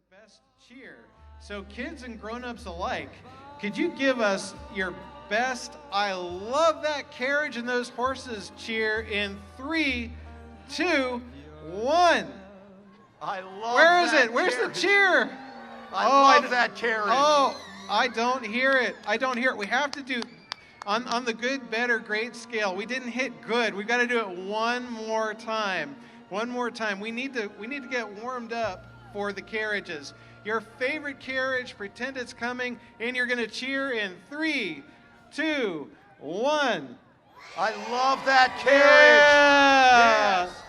best cheer. So kids and grown-ups alike, could you give us your best "I love that carriage and those horses" cheer in 3, 2, 1? I love Where is that it? Where's the carriage. cheer? I love that carriage. Oh, I don't hear it. I don't hear it. We have to do on the good, better, great scale. We didn't hit good. We've got to do it one more time. One more time. We need to get warmed up for the carriages. Your favorite carriage, pretend it's coming, and you're going to cheer in 3, 2, 1. I love that carriage. Yeah! Yes.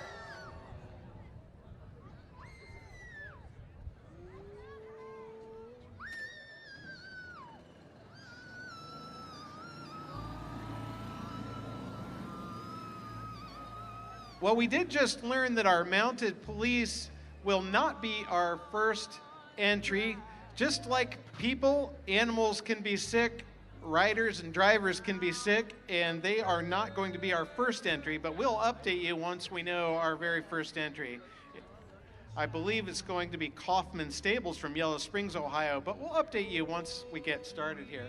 Well, we did just learn that our mounted police will not be our first entry. Just like people, animals can be sick, riders and drivers can be sick, and they are not going to be our first entry, but we'll update you once we know our very first entry. I believe it's going to be Kaufman Stables from Yellow Springs, Ohio, but we'll update you once we get started here.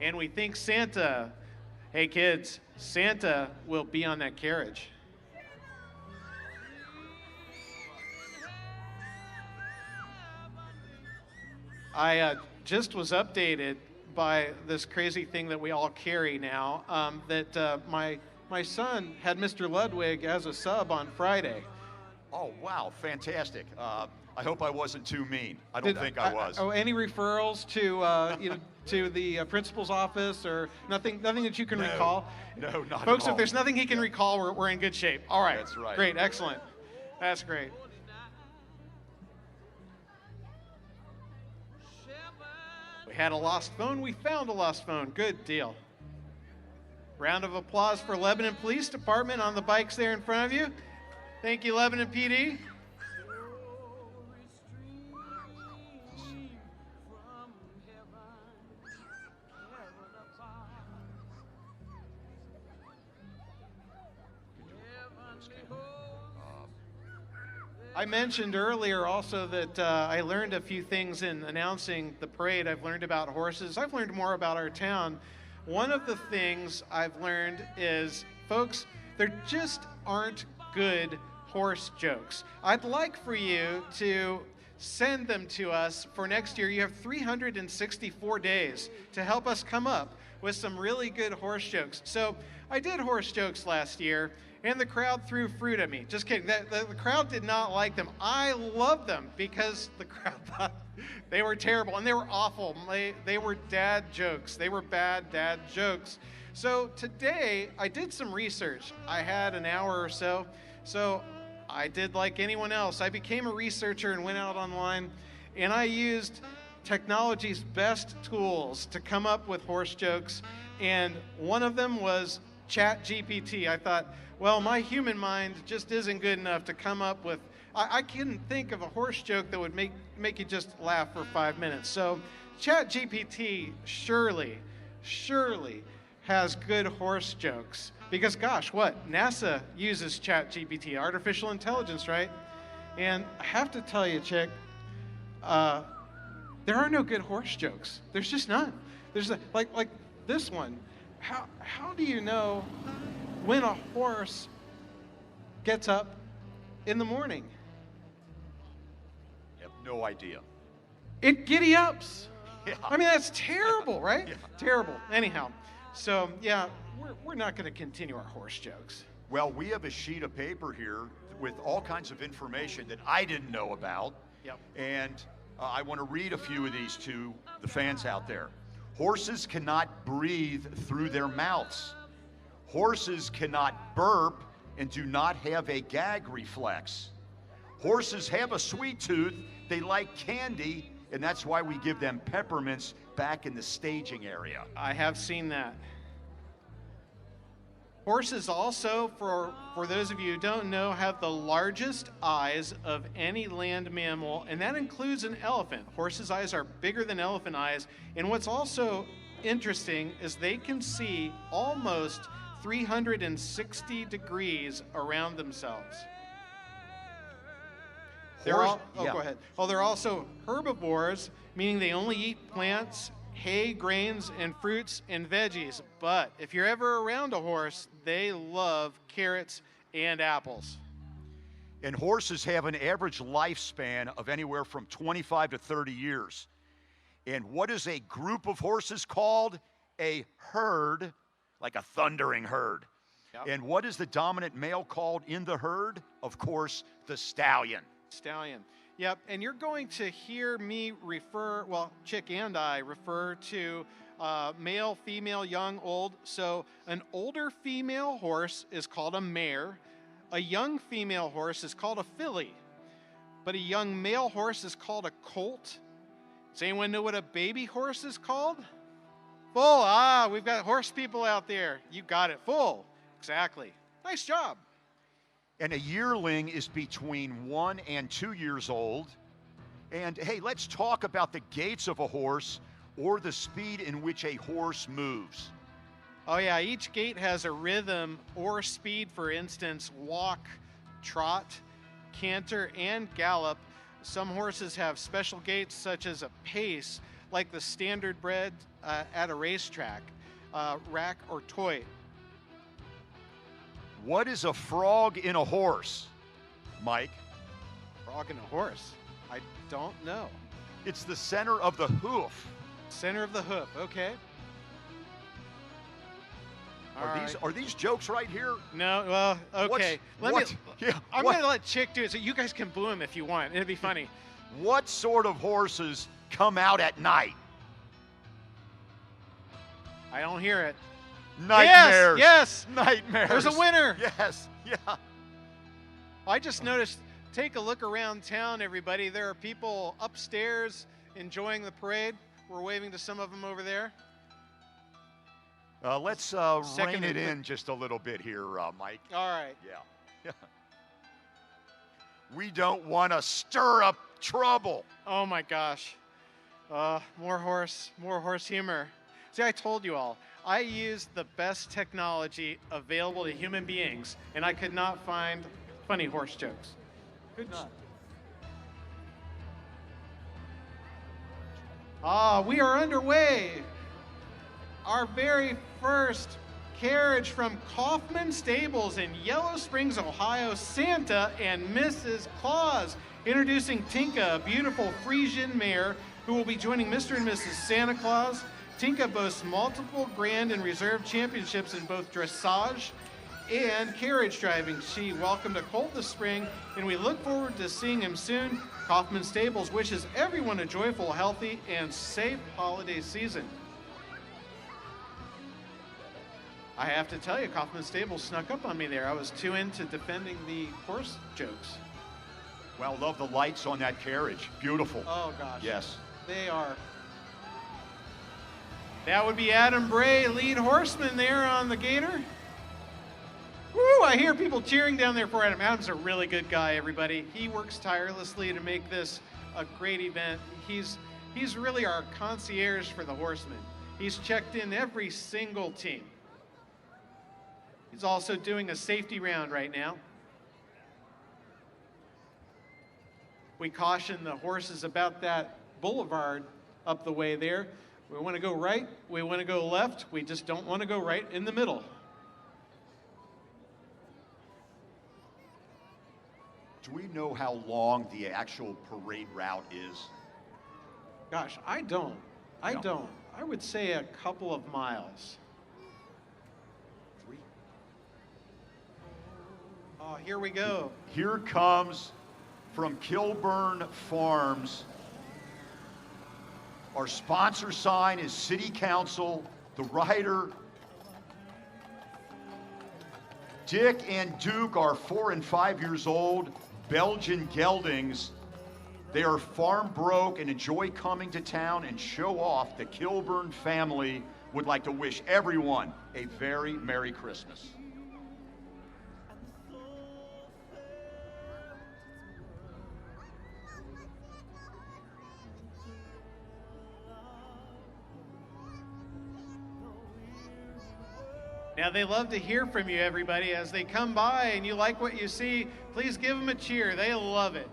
And we think Santa, hey kids, Santa will be on that carriage. I just was updated by this crazy thing that we all carry now, that my son had Mr. Ludwig as a sub on Friday. Oh, wow, fantastic. I hope I wasn't too mean. I don't think I was. Any referrals to to the principal's office or nothing that you can recall? No, not Folks, at all. if there's nothing he can recall, we're in good shape. All right. That's right. Great, excellent. That's great. We had a lost phone. We found a lost phone. Good deal. Round of applause for Lebanon Police Department on the bikes there in front of you. Thank you, Lebanon PD. I mentioned earlier also that I learned a few things in announcing the parade. I've learned about horses. I've learned more about our town. One of the things I've learned is, folks, there just aren't good horse jokes. I'd like for you to send them to us for next year. You have 364 days to help us come up with some really good horse jokes. So I did horse jokes last year, and the crowd threw fruit at me. Just kidding. The crowd did not like them. I loved them because the crowd thought they were terrible, and they were awful. They were dad jokes. They were bad dad jokes. So today, I did some research. I had an hour or so. So I did like anyone else. I became a researcher and went out online, and I used technology's best tools to come up with horse jokes, and one of them was ChatGPT. I thought, well, my human mind just isn't good enough to come up with, I couldn't think of a horse joke that would make you just laugh for 5 minutes. So ChatGPT surely has good horse jokes. Because gosh, what? NASA uses ChatGPT, artificial intelligence, right? And I have to tell you, Chick, there are no good horse jokes. There's just none. There's like this one. How do you know when a horse gets up in the morning? I have no idea. It giddy ups. Yeah. I mean, that's terrible, right? Yeah. Terrible. Anyhow, so yeah, we're not going to continue our horse jokes. Well, we have a sheet of paper here with all kinds of information that I didn't know about. Yep. And I want to read a few of these to the fans out there. Horses cannot breathe through their mouths. Horses cannot burp and do not have a gag reflex. Horses have a sweet tooth. They like candy, and that's why we give them peppermints back in the staging area. I have seen that. Horses also, for those of you who don't know, have the largest eyes of any land mammal, and that includes an elephant. Horses' eyes are bigger than elephant eyes, and what's also interesting is they can see almost 360 degrees around themselves. Go ahead. Oh, they're also herbivores, meaning they only eat plants, hay, grains, and fruits and veggies. But if you're ever around a horse, they love carrots and apples. And horses have an average lifespan of anywhere from 25 to 30 years. And what is a group of horses called? A herd, like a thundering herd. Yep. And what is the dominant male called in the herd? Of course, the stallion. Stallion. Yep, and you're going to hear me refer, well, Chick and I refer to male, female, young, old. So an older female horse is called a mare. A young female horse is called a filly. But a young male horse is called a colt. Does anyone know what a baby horse is called? Foal. We've got horse people out there. You got it. Foal. Exactly. Nice job. And a yearling is between 1 and 2 years old. And hey, let's talk about the gaits of a horse or the speed in which a horse moves. Oh yeah, each gait has a rhythm or speed. For instance, walk, trot, canter, and gallop. Some horses have special gaits such as a pace, like the standard bred at a racetrack, rack or toy. What is a frog in a horse, Mike? Frog in a horse? I don't know. It's the center of the hoof. Center of the hoof, okay. Are these jokes right here? No, well, okay. I'm going to let Chick do it so you guys can boo him if you want. It'd be funny. What sort of horses come out at night? I don't hear it. Nightmares. Yes. Nightmares. There's a winner. Yes. Yeah. I just noticed, take a look around town, everybody. There are people upstairs enjoying the parade. We're waving to some of them over there. Let's rein it in just a little bit here, Mike. All right. Yeah. We don't want to stir up trouble. Oh my gosh. More horse humor. See, I told you all. I use the best technology available to human beings, and I could not find funny horse jokes. Could not. We are underway. Our very first carriage from Kaufman Stables in Yellow Springs, Ohio, Santa and Mrs. Claus. Introducing Tinka, a beautiful Frisian mare who will be joining Mr. and Mrs. Santa Claus. Tinka boasts multiple grand and reserve championships in both dressage and carriage driving. She welcomed a colt this spring, and we look forward to seeing him soon. Kaufman Stables wishes everyone a joyful, healthy, and safe holiday season. I have to tell you, Kaufman Stables snuck up on me there. I was too into defending the horse jokes. Well, love the lights on that carriage. Beautiful. Oh, gosh. Yes. They are. That would be Adam Bray, lead horseman there on the Gator. Woo, I hear people cheering down there for Adam. Adam's a really good guy, everybody. He works tirelessly to make this a great event. He's really our concierge for the horsemen. He's checked in every single team. He's also doing a safety round right now. We caution the horses about that boulevard up the way there. We want to go right, we want to go left, we just don't want to go right in the middle. Do we know how long the actual parade route is? Gosh, I don't. I would say a couple of miles. 3. Oh, here we go. Here comes from Kilburn Farms. Our sponsor sign is City Council. The rider, Dick and Duke, are 4 and 5 years old, Belgian geldings. They are farm broke and enjoy coming to town and show off. The Kilburn family would like to wish everyone a very Merry Christmas. Now, they love to hear from you, everybody. As they come by and you like what you see, please give them a cheer. They love it.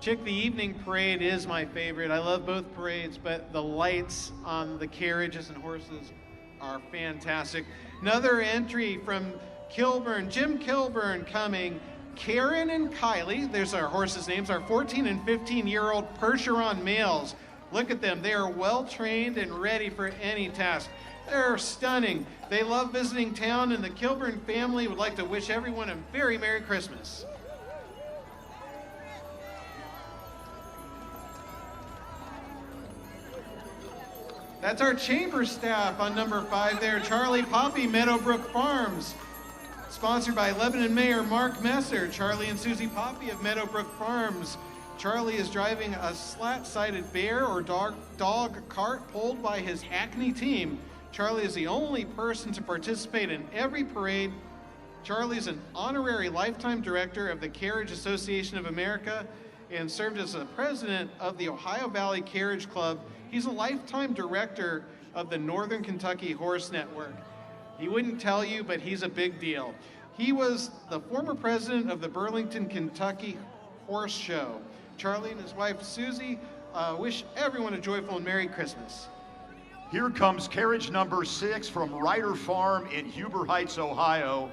Chick, the evening parade is my favorite. I love both parades, but the lights on the carriages and horses are fantastic. Another entry from Kilburn, Jim Kilburn coming. Karen and Kylie, there's our horses' names, our 14 and 15-year-old Percheron males. Look at them. They are well trained and ready for any task. They're stunning. They love visiting town, and the Kilburn family would like to wish everyone a very Merry Christmas. That's our chamber staff on number 5 there. Charlie Poppy, Meadowbrook Farms. Sponsored by Lebanon Mayor Mark Messer. Charlie and Susie Poppy of Meadowbrook Farms. Charlie is driving a slat-sided bear or dog cart pulled by his Acme team. Charlie is the only person to participate in every parade. Charlie is an honorary lifetime director of the Carriage Association of America and served as the president of the Ohio Valley Carriage Club. He's a lifetime director of the Northern Kentucky Horse Network. He wouldn't tell you, but he's a big deal. He was the former president of the Burlington, Kentucky Horse Show. Charlie and his wife, Susie, wish everyone a joyful and Merry Christmas. Here comes carriage number 6 from Ryder Farm in Huber Heights, Ohio.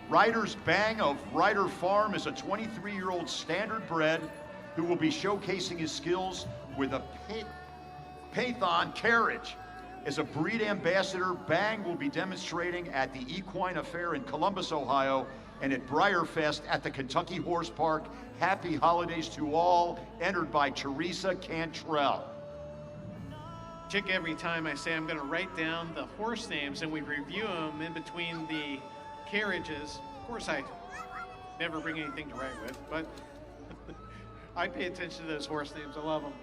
Ryder's Bang of Ryder Farm is a 23-year-old standard bred who will be showcasing his skills with a Python carriage. As a breed ambassador, Bang will be demonstrating at the Equine Affair in Columbus, Ohio, and at Briarfest at the Kentucky Horse Park. Happy holidays to all, entered by Teresa Cantrell. Chick, every time I say I'm going to write down the horse names and we review them in between the carriages. Of course, I never bring anything to write with, but I pay attention to those horse names. I love them.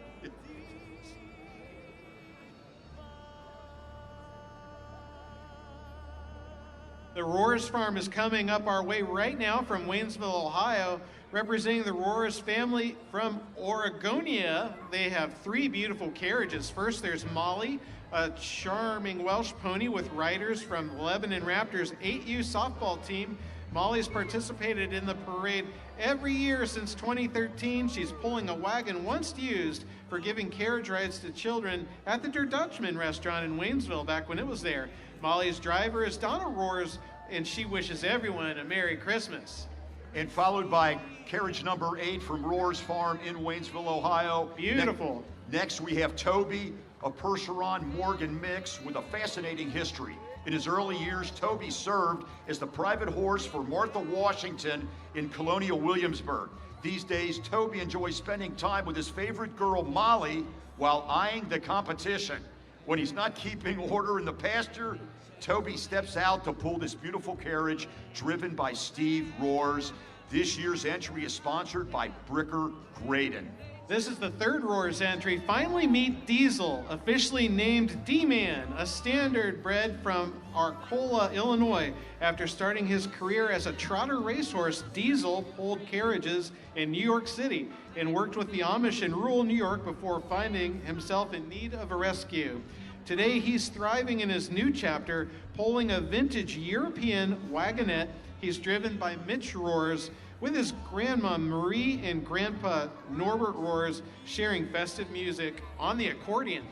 The Roars Farm is coming up our way right now from Waynesville, Ohio. Representing the Roars family from Oregonia, they have 3 beautiful carriages. First, there's Molly, a charming Welsh pony with riders from Lebanon Raptors 8U softball team. Molly's participated in the parade every year since 2013. She's pulling a wagon once used for giving carriage rides to children at the Der Dutchman restaurant in Waynesville back when it was there. Molly's driver is Donna Roars, and she wishes everyone a Merry Christmas. And followed by carriage number 8 from Roars Farm in Waynesville, Ohio. Beautiful. Next we have Toby, a Percheron Morgan mix with a fascinating history. In his early years, Toby served as the private horse for Martha Washington in Colonial Williamsburg. These days, Toby enjoys spending time with his favorite girl, Molly, while eyeing the competition. When he's not keeping order in the pasture, Toby steps out to pull this beautiful carriage driven by Steve Roars. This year's entry is sponsored by Bricker Graydon. This is the 3rd Roars entry. Finally meet Diesel, officially named D-Man, a standard bred from Arcola, Illinois. After starting his career as a trotter racehorse, Diesel pulled carriages in New York City and worked with the Amish in rural New York before finding himself in need of a rescue. Today, he's thriving in his new chapter, pulling a vintage European wagonette. He's driven by Mitch Roars, with his grandma Marie and grandpa Norbert Roars sharing festive music on the accordion.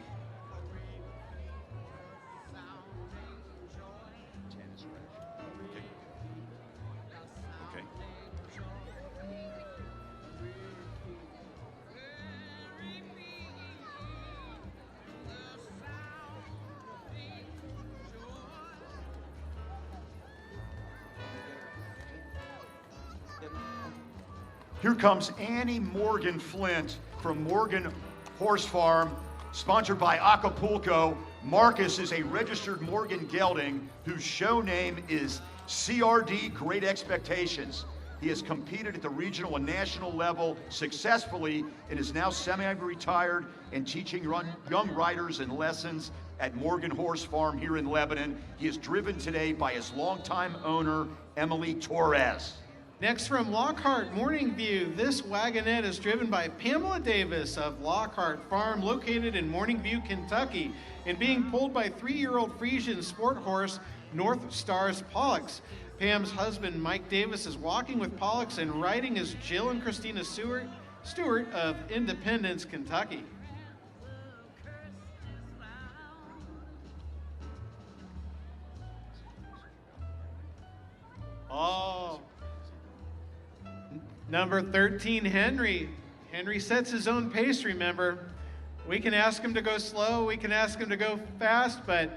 Here comes Annie Morgan Flint from Morgan Horse Farm, sponsored by Acapulco. Marcus is a registered Morgan gelding whose show name is CRD Great Expectations. He has competed at the regional and national level successfully and is now semi-retired and teaching young riders and lessons at Morgan Horse Farm here in Lebanon. He is driven today by his longtime owner, Emily Torres. Next from Lockhart Morning View, this wagonette is driven by Pamela Davis of Lockhart Farm, located in Morning View, Kentucky, and being pulled by 3-year-old Frisian sport horse North Stars Pollux. Pam's husband, Mike Davis, is walking with Pollux, and riding is Jill and Christina Stewart. Stewart of Independence, Kentucky. Oh, number 13, Henry. Henry sets his own pace, remember. We can ask him to go slow, we can ask him to go fast, but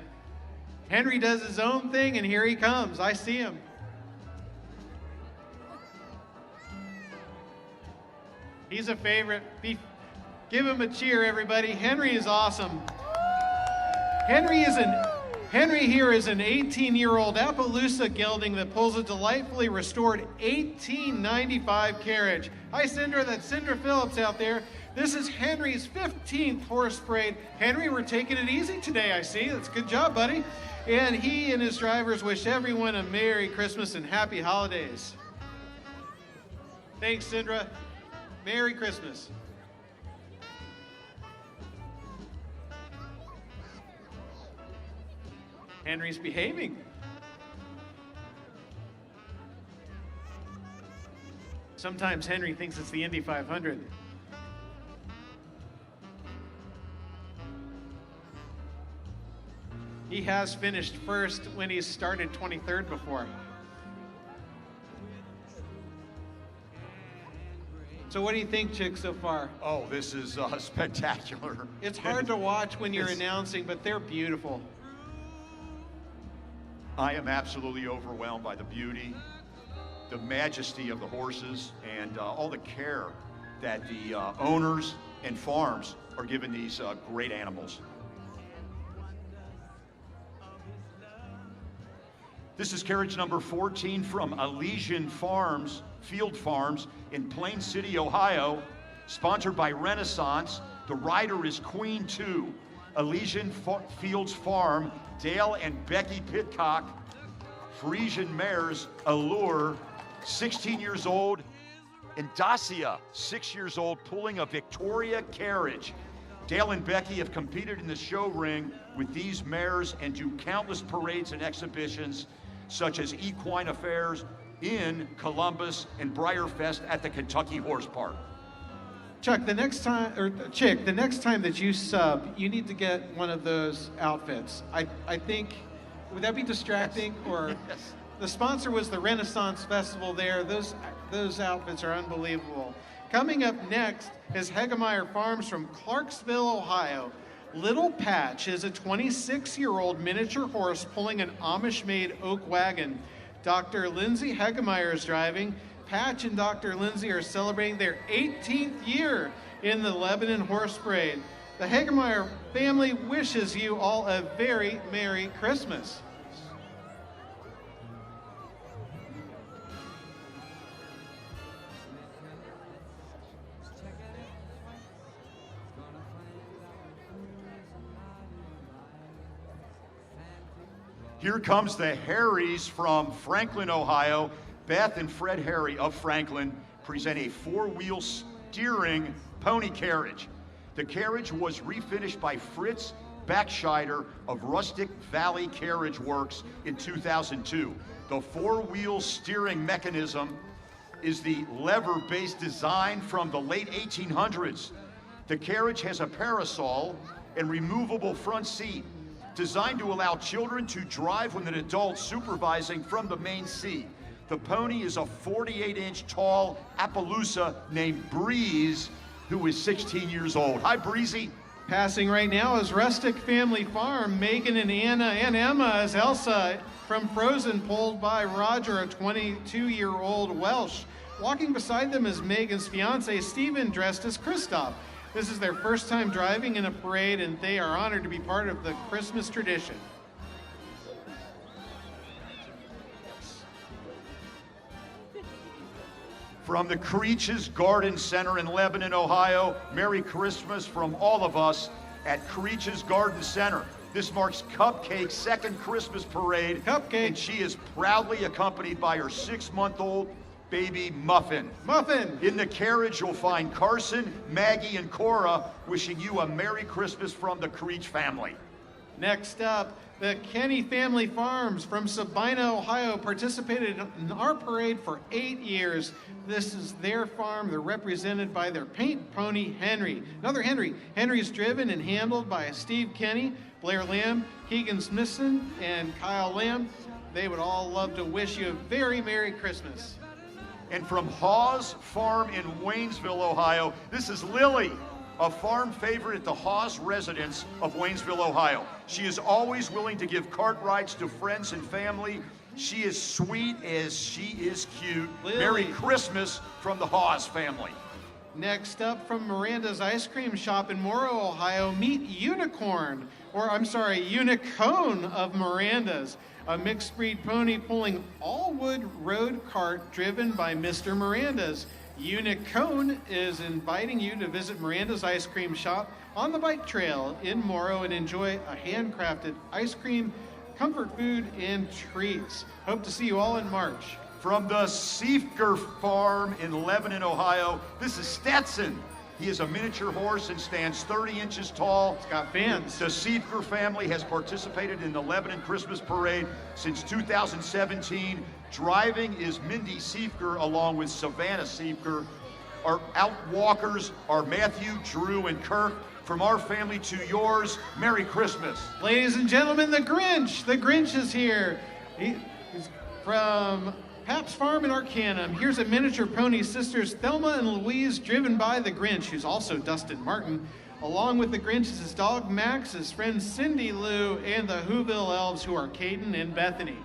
Henry does his own thing, and here he comes. I see him. He's a favorite. Give him a cheer, everybody. Henry is awesome. Henry here is an 18-year-old Appaloosa gelding that pulls a delightfully restored 1895 carriage. Hi, Cindra. That's Cindra Phillips out there. This is Henry's 15th horse parade. Henry, we're taking it easy today, I see. That's a good job, buddy. And he and his drivers wish everyone a Merry Christmas and Happy Holidays. Thanks, Cindra. Merry Christmas. Henry's behaving. Sometimes Henry thinks it's the Indy 500. He has finished first when he's started 23rd before. So what do you think, Chick, so far? Oh, this is spectacular. It's hard to watch when you're announcing, but they're beautiful. I am absolutely overwhelmed by the beauty, the majesty of the horses, and all the care that the owners and farms are giving these great animals. This is carriage number 14 from Elysian Farms, Field Farms in Plain City, Ohio, sponsored by Renaissance. The rider is Queen 2, Elysian Fields Farm, Dale and Becky Pitcock, Frisian mares, Allure, 16 years old, and Dacia, 6 years old, pulling a Victoria carriage. Dale and Becky have competed in the show ring with these mares and do countless parades and exhibitions, such as equine affairs in Columbus and Briarfest at the Kentucky Horse Park. Chuck, the next time, or Chick, the next time that you sub, you need to get one of those outfits. I think, would that be distracting? Yes. Or Yes. The sponsor was the Renaissance Festival there. Those outfits are unbelievable. Coming up next is Hegemeyer Farms from Clarksville, Ohio. Little Patch is a 26-year-old miniature horse pulling an Amish-made oak wagon. Dr. Lindsay Hegemeyer is driving. Patch and Dr. Lindsay are celebrating their 18th year in the Lebanon Horse Parade. The Hegemeyer family wishes you all a very Merry Christmas. Here comes the Harrys from Franklin, Ohio. Beth and Fred Harry of Franklin present a four-wheel steering pony carriage. The carriage was refinished by Fritz Backscheider of Rustic Valley Carriage Works in 2002. The four-wheel steering mechanism is the lever-based design from the late 1800s. The carriage has a parasol and removable front seat, designed to allow children to drive with an adult supervising from the main seat. The pony is a 48-inch tall Appaloosa named Breeze, who is 16 years old. Hi, Breezy. Passing right now is Rustic Family Farm. Megan and Anna and Emma is Elsa from Frozen, pulled by Roger, a 22-year-old Welsh. Walking beside them is Megan's fiance, Stephen, dressed as Kristoff. This is their first time driving in a parade, and they are honored to be part of the Christmas tradition. From the Creaches Garden Center in Lebanon, Ohio, Merry Christmas from all of us at Creaches Garden Center. This marks Cupcake's second Christmas parade. Cupcake. And she is proudly accompanied by her 6-month-old baby Muffin. Muffin! In the carriage, you'll find Carson, Maggie, and Cora wishing you a Merry Christmas from the Creech family. Next up, the Kenny Family Farms from Sabina, Ohio participated in our parade for 8 years. This is their farm. They're represented by their paint pony, Henry. Another Henry. Henry's driven and handled by Steve Kenny, Blair Lamb, Keegan Smithson, and Kyle Lamb. They would all love to wish you a very Merry Christmas. And from Hawes Farm in Waynesville, Ohio, this is Lily, a farm favorite at the Hawes residence of Waynesville, Ohio. She is always willing to give cart rides to friends and family. She is sweet as she is cute. Lily. Merry Christmas from the Hawes family. Next up, from Miranda's Ice Cream Shop in Morrow, Ohio, meet Unicorn, Unicone of Miranda's, a mixed breed pony pulling all-wood road cart driven by Mr. Miranda's. Unicone is inviting you to visit Miranda's Ice Cream Shop on the bike trail in Morrow and enjoy a handcrafted ice cream, comfort food, and treats. Hope to see you all in March. From the Siefker Farm in Lebanon, Ohio, this is Stetson. He is a miniature horse and stands 30 inches tall. It's got fans. The Siefker family has participated in the Lebanon Christmas Parade since 2017. Driving is Mindy Siefker along with Savannah Siefker. Our outwalkers are Matthew, Drew, and Kirk. From our family to yours, Merry Christmas. Ladies and gentlemen, the Grinch. The Grinch is here. He's from Pap's Farm in Arcanum. Here's a miniature pony, sisters Thelma and Louise, driven by the Grinch, who's also Dustin Martin. Along with the Grinch is his dog Max, his friend Cindy Lou, and the Whoville elves, who are Caden and Bethany.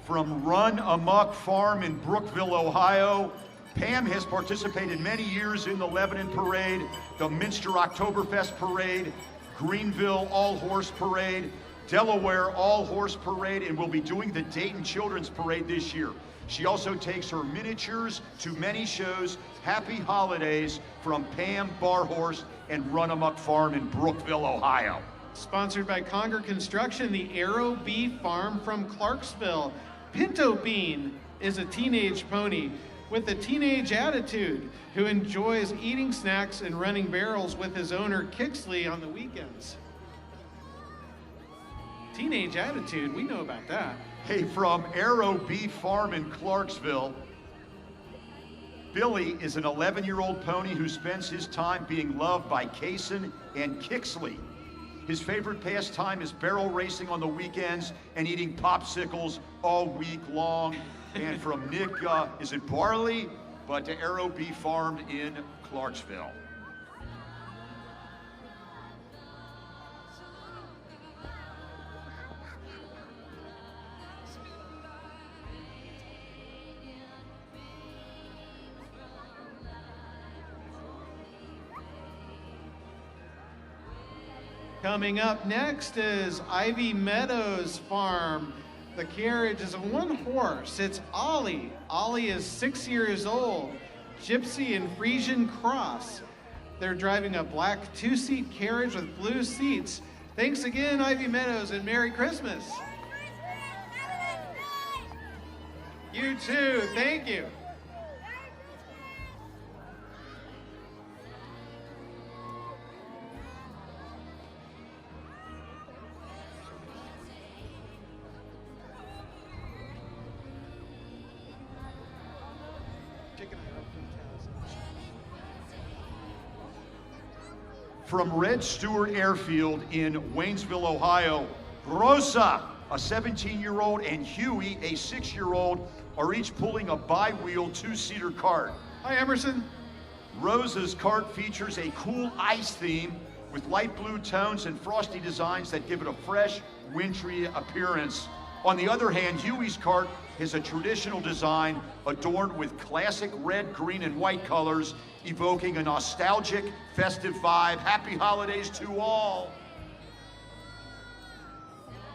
From Run Amok Farm in Brookville, Ohio, Pam has participated many years in the Lebanon Parade, the Minster Oktoberfest Parade, Greenville All-Horse Parade, Delaware All-Horse Parade, and will be doing the Dayton Children's Parade this year. She also takes her miniatures to many shows. Happy holidays from Pam Barhorse and Run Amok Farm in Brookville, Ohio. Sponsored by Conger Construction, the Arrow Bee Farm from Clarksville. Pinto Bean is a teenage pony with a teenage attitude who enjoys eating snacks and running barrels with his owner Kixley on the weekends. Teenage attitude, we know about that. Hey, from Arrow Bee Farm in Clarksville, Billy is an 11-year-old pony who spends his time being loved by Kaysen and Kixley. His favorite pastime is barrel racing on the weekends and eating popsicles all week long. And from Nick, is it Barley? But to Arrow Bee Farm in Clarksville. Coming up next is Ivy Meadows Farm. The carriage is a one horse. It's Ollie. Ollie is 6 years old. Gypsy and Frisian Cross. They're driving a black two-seat carriage with blue seats. Thanks again, Ivy Meadows, and Merry Christmas. You too. Thank you. From Red Stewart Airfield in Waynesville, Ohio, Rosa, a 17-year-old, and Huey, a 6-year-old, are each pulling a bi-wheel two-seater cart. Hi, Emerson. Rosa's cart features a cool ice theme with light blue tones and frosty designs that give it a fresh, wintry appearance. On the other hand, Huey's cart is a traditional design adorned with classic red, green, and white colors, evoking a nostalgic, festive vibe. Happy holidays to all.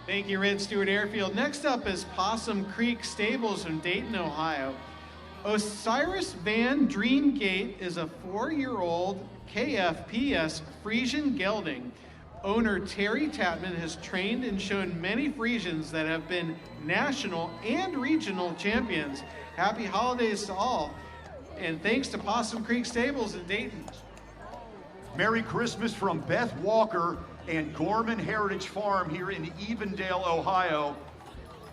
Thank you, Red Stewart Airfield. Next up is Possum Creek Stables in Dayton, Ohio. Osiris Van Dreamgate is a 4-year-old KFPS Frisian gelding. Owner Terry Tatman has trained and shown many Frisians that have been national and regional champions. Happy holidays to all. And thanks to Possum Creek Stables in Dayton. Merry Christmas from Beth Walker and Gorman Heritage Farm here in Evendale, Ohio.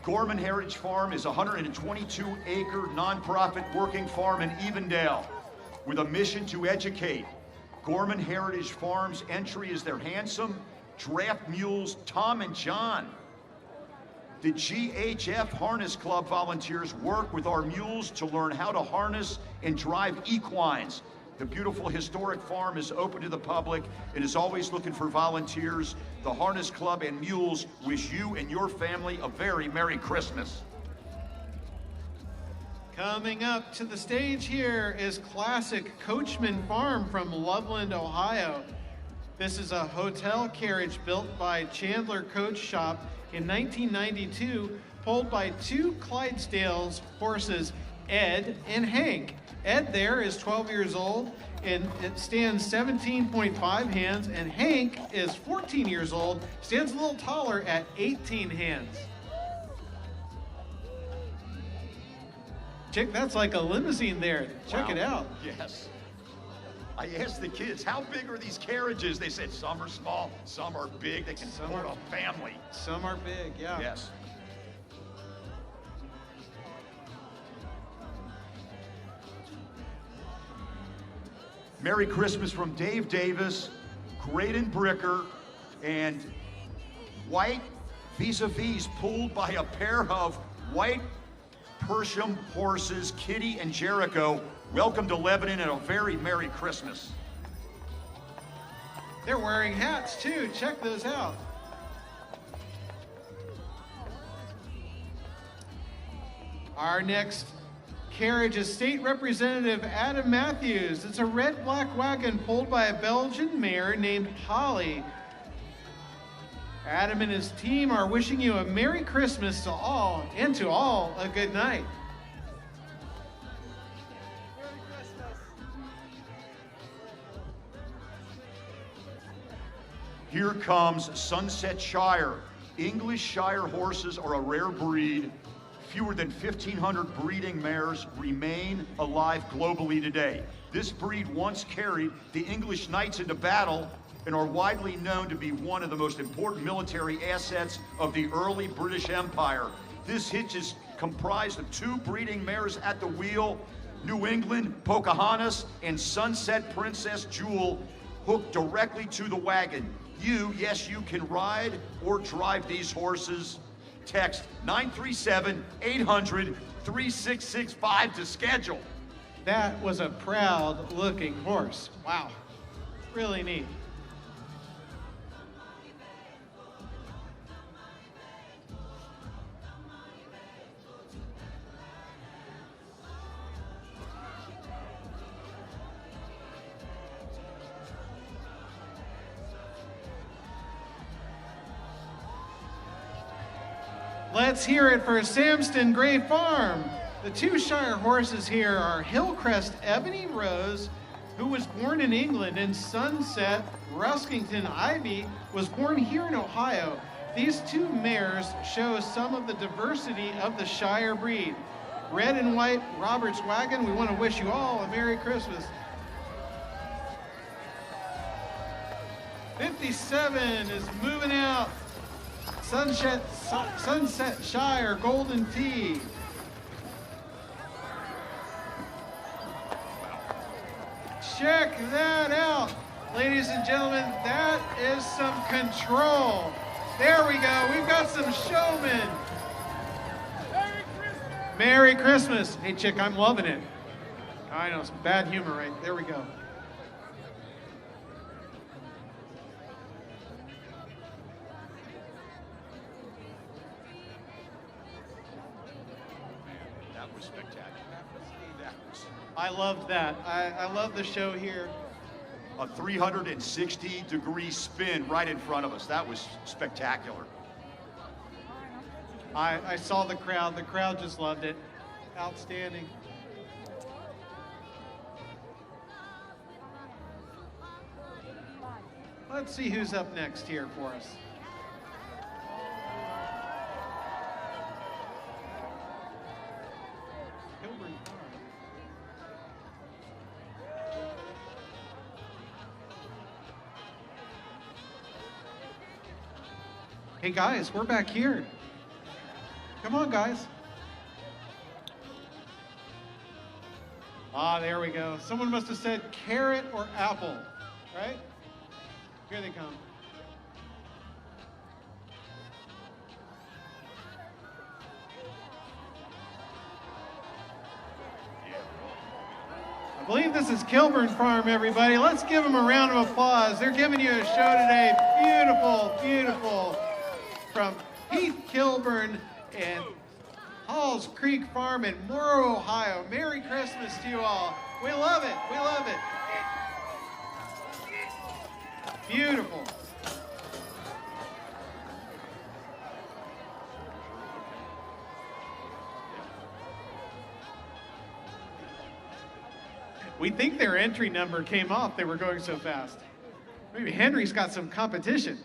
Gorman Heritage Farm is a 122-acre nonprofit working farm in Evendale with a mission to educate. Gorman Heritage Farm's entry is their handsome draft mules, Tom and John. The GHF Harness Club volunteers work with our mules to learn how to harness and drive equines. The beautiful historic farm is open to the public and is always looking for volunteers. The Harness Club and mules wish you and your family a very Merry Christmas. Coming up to the stage here is Classic Coachman Farm from Loveland, Ohio. This is a hotel carriage built by Chandler Coach Shop in 1992, pulled by two Clydesdales horses, Ed and Hank. Ed there is 12 years old and it stands 17.5 hands, and Hank is 14 years old, stands a little taller at 18 hands. Check, that's like a limousine there. Check Wow. it out. Yes. I asked the kids, how big are these carriages? They said some are small, some are big. They can support a family. Some are big, yeah. Yes. Merry Christmas from Dave Davis, Graydon Bricker, and white vis-a-vis pulled by a pair of white Persian horses, Kitty and Jericho. Welcome to Lebanon and a very Merry Christmas. They're wearing hats too. Check those out. Our next carriage is State Representative Adam Matthews. It's a red-black wagon pulled by a Belgian mare named Holly. Adam and his team are wishing you a Merry Christmas to all, and to all a good night. Here comes Sunset Shire. English Shire horses are a rare breed. Fewer than 1,500 breeding mares remain alive globally today. This breed once carried the English knights into battle and are widely known to be one of the most important military assets of the early British Empire. This hitch is comprised of two breeding mares at the wheel, New England Pocahontas and Sunset Princess Jewel, hooked directly to the wagon. You, yes, you can ride or drive these horses. Text 937-800-3665 to schedule. That was a proud-looking horse. Wow, really neat. Let's hear it for Samston Gray Farm. The two Shire horses here are Hillcrest Ebony Rose, who was born in England, and Sunset Ruskington Ivy was born here in Ohio. These two mares show some of the diversity of the Shire breed. Red and white Robert's Wagon, we want to wish you all a Merry Christmas. 57 is moving out. Sunset Shire Golden Tea. Check that out, ladies and gentlemen. That is some control. There we go. We've got some showmen. Merry Christmas. Merry Christmas. Hey, Chick, I'm loving it. I know, some bad humor, right? There we go. I loved that. I love the show here. A 360-degree spin right in front of us. That was spectacular. I saw the crowd. The crowd just loved it. Outstanding. Let's see who's up next here for us. Hey guys, we're back here. Come on, guys. Ah, there we go. Someone must have said carrot or apple, right? Here they come. I believe this is Kilburn Farm, everybody. Let's give them a round of applause. They're giving you a show today. Beautiful, beautiful. From Heath Kilburn and Halls Creek Farm in Morrow, Ohio. Merry Christmas to you all. We love it. We love it. Beautiful. We think their entry number came off. They were going so fast. Maybe Henry's got some competition.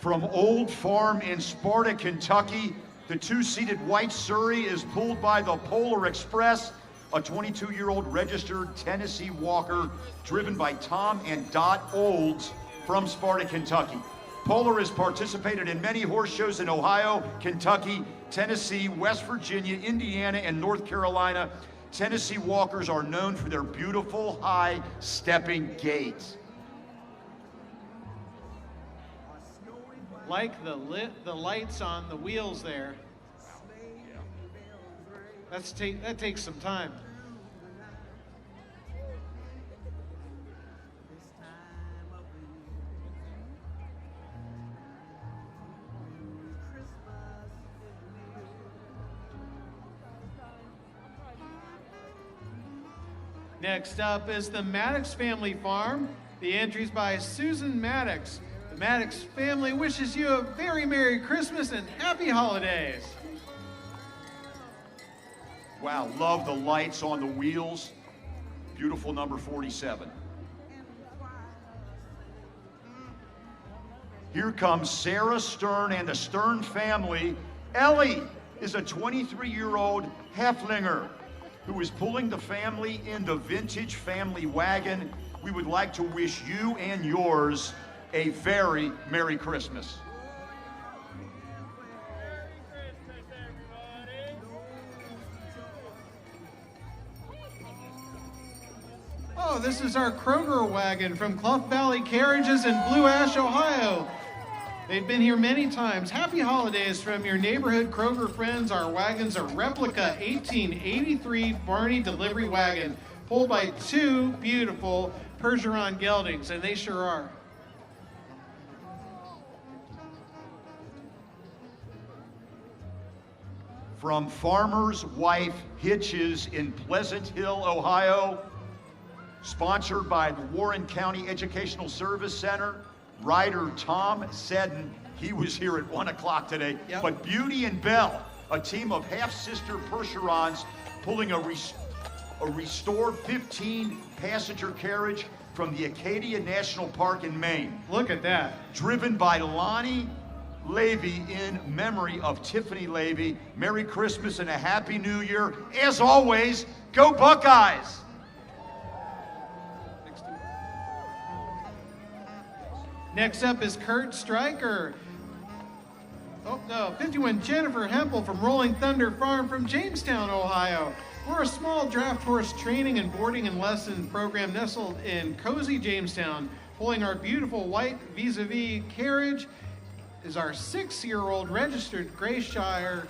From Old Farm in Sparta, Kentucky, the two-seated white Surrey is pulled by the Polar Express, a 22-year-old registered Tennessee walker driven by Tom and Dot Olds from Sparta, Kentucky. Polar has participated in many horse shows in Ohio, Kentucky, Tennessee, West Virginia, Indiana, and North Carolina. Tennessee walkers are known for their beautiful, high stepping gait. Like the lights on the wheels there. That takes some time. Next up is the Maddox Family Farm. The entries by Susan Maddox. The Maddox family wishes you a very Merry Christmas and Happy Holidays. Wow, love the lights on the wheels. Beautiful number 47. Here comes Sarah Stern and the Stern family. Ellie is a 23-year-old Heflinger who is pulling the family in the vintage family wagon. We would like to wish you and yours a very Merry Christmas. Oh, this is our Kroger wagon from Clough Valley Carriages in Blue Ash, Ohio. They've been here many times. Happy holidays from your neighborhood Kroger friends. Our wagon's a replica 1883 Barney delivery wagon pulled by two beautiful Percheron geldings, and they sure are. From Farmer's Wife Hitches in Pleasant Hill, Ohio, sponsored by the Warren County Educational Service Center, rider Tom Seddon. He was here at 1 o'clock today. Yep. But Beauty and Belle, a team of half-sister Percherons pulling a restored 15-passenger carriage from the Acadia National Park in Maine. Look at that. Driven by Lonnie Levy in memory of Tiffany Levy. Merry Christmas and a Happy New Year. As always, go Buckeyes! Next up is Kurt Stryker. Oh no, 51 Jennifer Hempel from Rolling Thunder Farm from Jamestown, Ohio. We're a small draft horse training and boarding and lesson program nestled in cozy Jamestown. Pulling our beautiful white vis-a-vis carriage is our 6-year-old registered Grayshire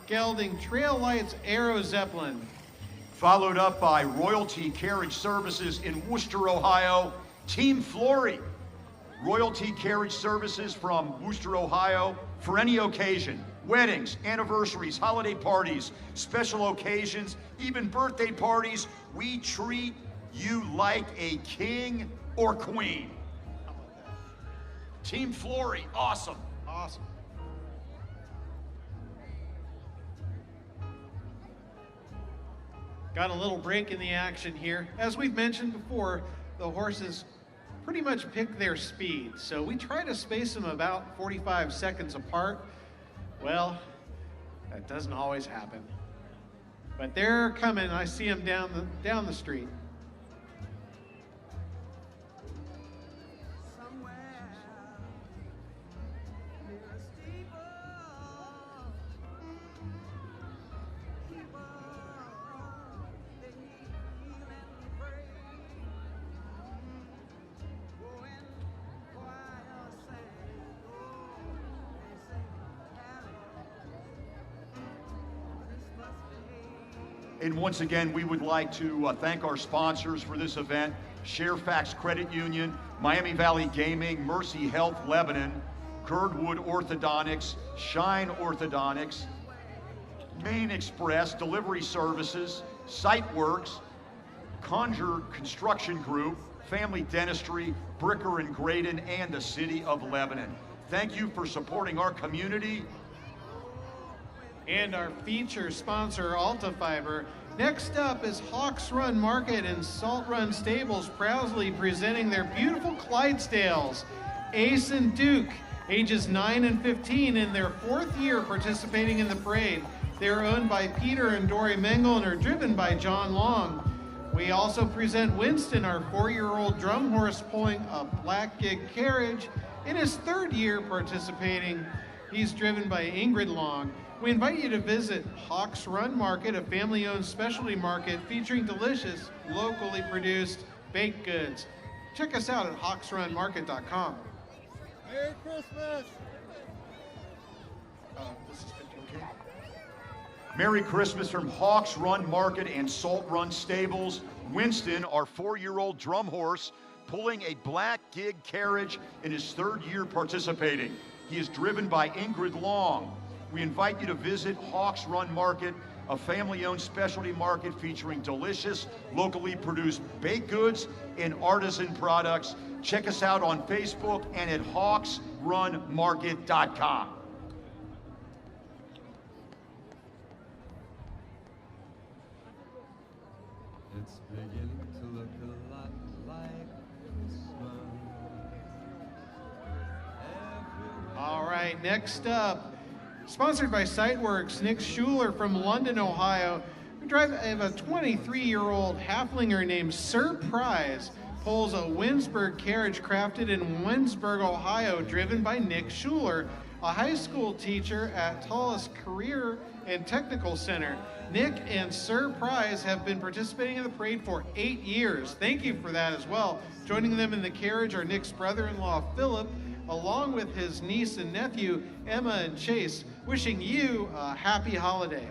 gelding Trail Lights Aero Zeppelin. Followed up by Royalty Carriage Services in Worcester, Ohio, Team Flory. Royalty Carriage Services from Worcester, Ohio, for any occasion. Weddings, anniversaries, holiday parties, special occasions, even birthday parties. We treat you like a king or queen. Team Flory, awesome. Awesome. Got a little break in the action here. As we've mentioned before, the horses pretty much pick their speed. So we try to space them about 45 seconds apart. Well, That doesn't always happen. But they're coming. I see them down the street. And once again, we would like to thank our sponsors for this event: Fairfax Credit Union, Miami Valley Gaming, Mercy Health Lebanon, Girdwood Orthodontics, Shine Orthodontics, Main Express Delivery Services, SiteWorks, Conjure Construction Group, Family Dentistry, Bricker and Graydon, and the City of Lebanon. Thank you for supporting our community. And our feature sponsor, Alta Fiber. Next up is Hawks Run Market and Salt Run Stables, proudly presenting their beautiful Clydesdales. Ace and Duke, ages 9 and 15, in their 4th year participating in the parade. They're owned by Peter and Dory Mengel and are driven by John Long. We also present Winston, our 4-year-old drum horse, pulling a black gig carriage. In his 3rd year participating, he's driven by Ingrid Long. We invite you to visit Hawks Run Market, a family-owned specialty market featuring delicious, locally produced baked goods. Check us out at hawksrunmarket.com. Merry Christmas! This is okay. Merry Christmas from Hawks Run Market and Salt Run Stables. Winston, our 4-year-old drum horse, pulling a black gig carriage in his 3rd year participating. He is driven by Ingrid Long. We invite you to visit Hawks Run Market, a family-owned specialty market featuring delicious, locally produced baked goods and artisan products. Check us out on Facebook and at hawksrunmarket.com. It's beginning to look a lot like Christmas. All right, next up, sponsored by SiteWorks, Nick Schuler from London, Ohio. We have a 23-year-old halflinger named Surprise, pulls a Winsburg carriage crafted in Winsburg, Ohio, driven by Nick Schuler, a high school teacher at Tullis Career and Technical Center. Nick and Surprise have been participating in the parade for 8 years. Thank you for that as well. Joining them in the carriage are Nick's brother-in-law, Philip, along with his niece and nephew, Emma and Chase, wishing you a happy holiday.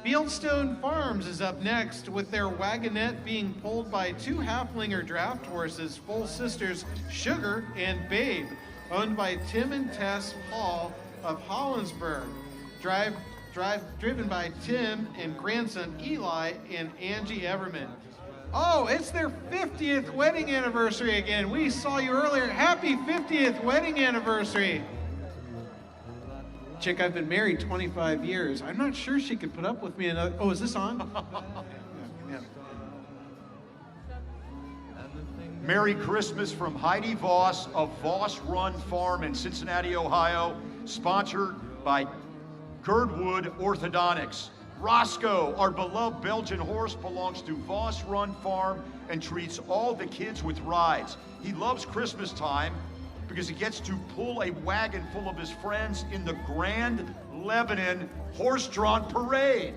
Fieldstone Farms is up next, with their wagonette being pulled by 2 halflinger draft horses, full sisters Sugar and Babe, owned by Tim and Tess Hall of Hollinsburg. Driven by Tim and grandson Eli and Angie Everman. Oh, it's their 50th wedding anniversary again. We saw you earlier. Happy 50th wedding anniversary. Chick, I've been married 25 years. I'm not sure she could put up with me another. Oh, is this on? Yeah. Merry Christmas from Heidi Voss of Voss Run Farm in Cincinnati, Ohio, sponsored by Girdwood Orthodontics. Roscoe, our beloved Belgian horse, belongs to Voss Run Farm and treats all the kids with rides. He loves Christmas time because he gets to pull a wagon full of his friends in the Grand Lebanon Horse-Drawn Parade.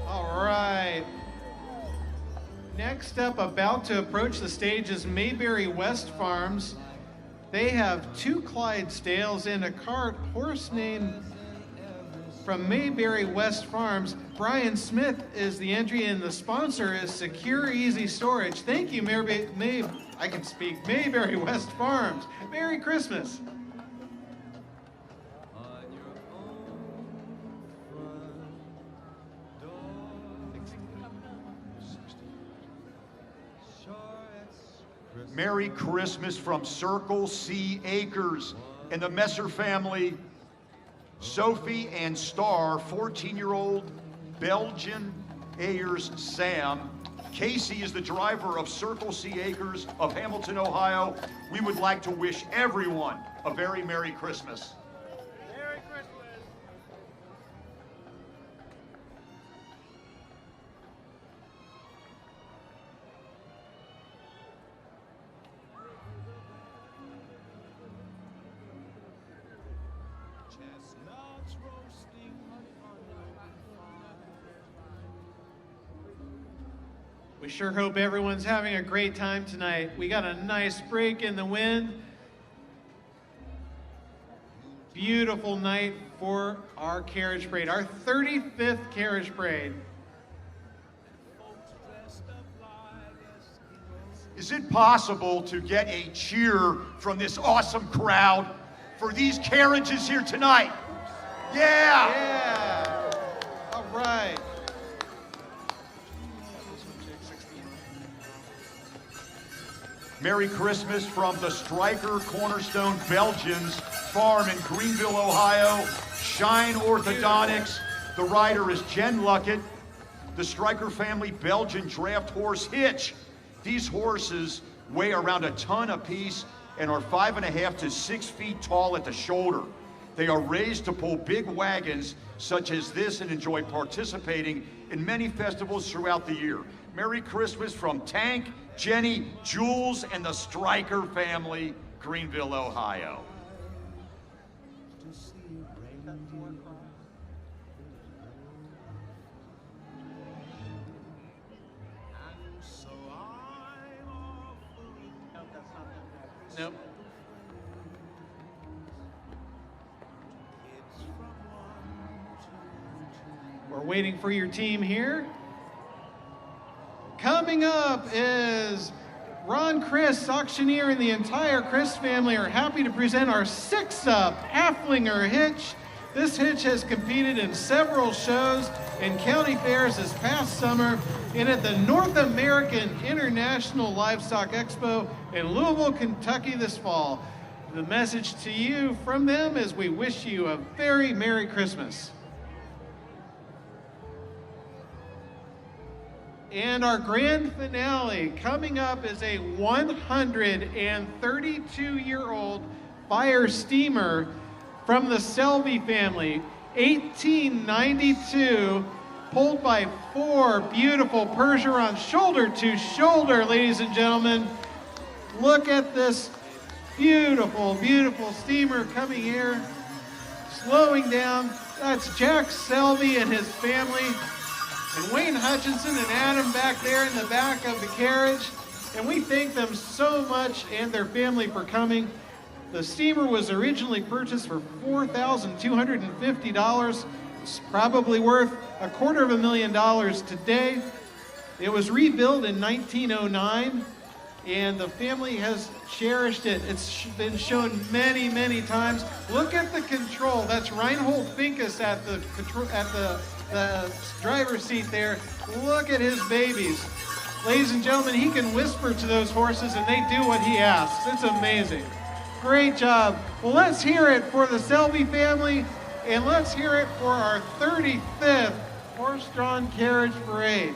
All right. Next up, about to approach the stage, is Mayberry West Farms. They have 2 Clydesdales and a cart horse named from Mayberry West Farms. Brian Smith is the entry, and the sponsor is Secure Easy Storage. Thank you, Mayberry West Farms. Merry Christmas. Merry Christmas from Circle C Acres and the Messer family. Sophie and Star, 14-year-old Belgian Ayers Sam, Casey is the driver of Circle C Acres of Hamilton, Ohio. We would like to wish everyone a very Merry Christmas. Merry Christmas. Chestnuts roasting on We sure hope everyone's having a great time tonight. We got a nice break in the wind. Beautiful night for our carriage parade, our 35th carriage parade. Is it possible to get a cheer from this awesome crowd for these carriages here tonight? Yeah! Yeah! All right. Merry Christmas from the Stryker Cornerstone Belgians farm in Greenville, Ohio. Shine Orthodontics. The rider is Jen Luckett. The Stryker family Belgian draft horse hitch. These horses weigh around a ton apiece and are 5.5 to 6 feet tall at the shoulder. They are raised to pull big wagons such as this and enjoy participating in many festivals throughout the year. Merry Christmas from Tank, Jenny, Jules, and the Stryker family, Greenville, Ohio. to see reindeer. And so I'm awfully Nope. kids from 1 to 2. We're waiting for your team here. Coming up is Ron Chris, auctioneer, and the entire Chris family are happy to present our 6-up Halflinger hitch. This hitch has competed in several shows and county fairs this past summer and at the North American International Livestock Expo in Louisville, Kentucky this fall. The message to you from them is we wish you a very Merry Christmas. And our grand finale coming up is a 132-year-old fire steamer from the Selby family, 1892, pulled by 4 beautiful Percherons, shoulder to shoulder, ladies and gentlemen. Look at this beautiful, beautiful steamer coming here, slowing down. That's Jack Selby and his family. And Wayne Hutchinson and Adam back there in the back of the carriage. And we thank them so much and their family for coming. The steamer was originally purchased for $4,250. It's probably worth $250,000 today. It was rebuilt in 1909, and the family has cherished it. It's been shown many, many times. Look at the control. That's Reinhold Finkus at the driver's seat there. Look at his babies. Ladies and gentlemen, he can whisper to those horses and they do what he asks. It's amazing. Great job. Well, let's hear it for the Selby family and let's hear it for our 35th horse-drawn carriage parade.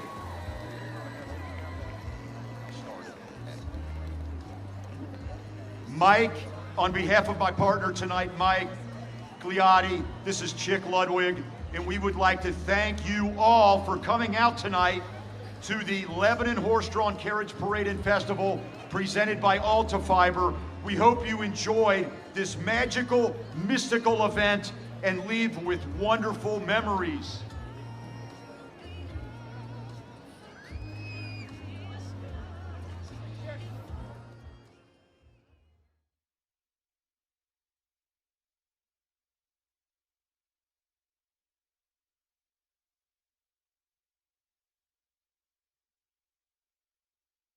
Mike, on behalf of my partner tonight, Mike Gliotti, this is Chick Ludwig, and we would like to thank you all for coming out tonight to the Lebanon Horse-Drawn Carriage Parade and Festival presented by Alta Fiber. We hope you enjoyed this magical, mystical event and leave with wonderful memories.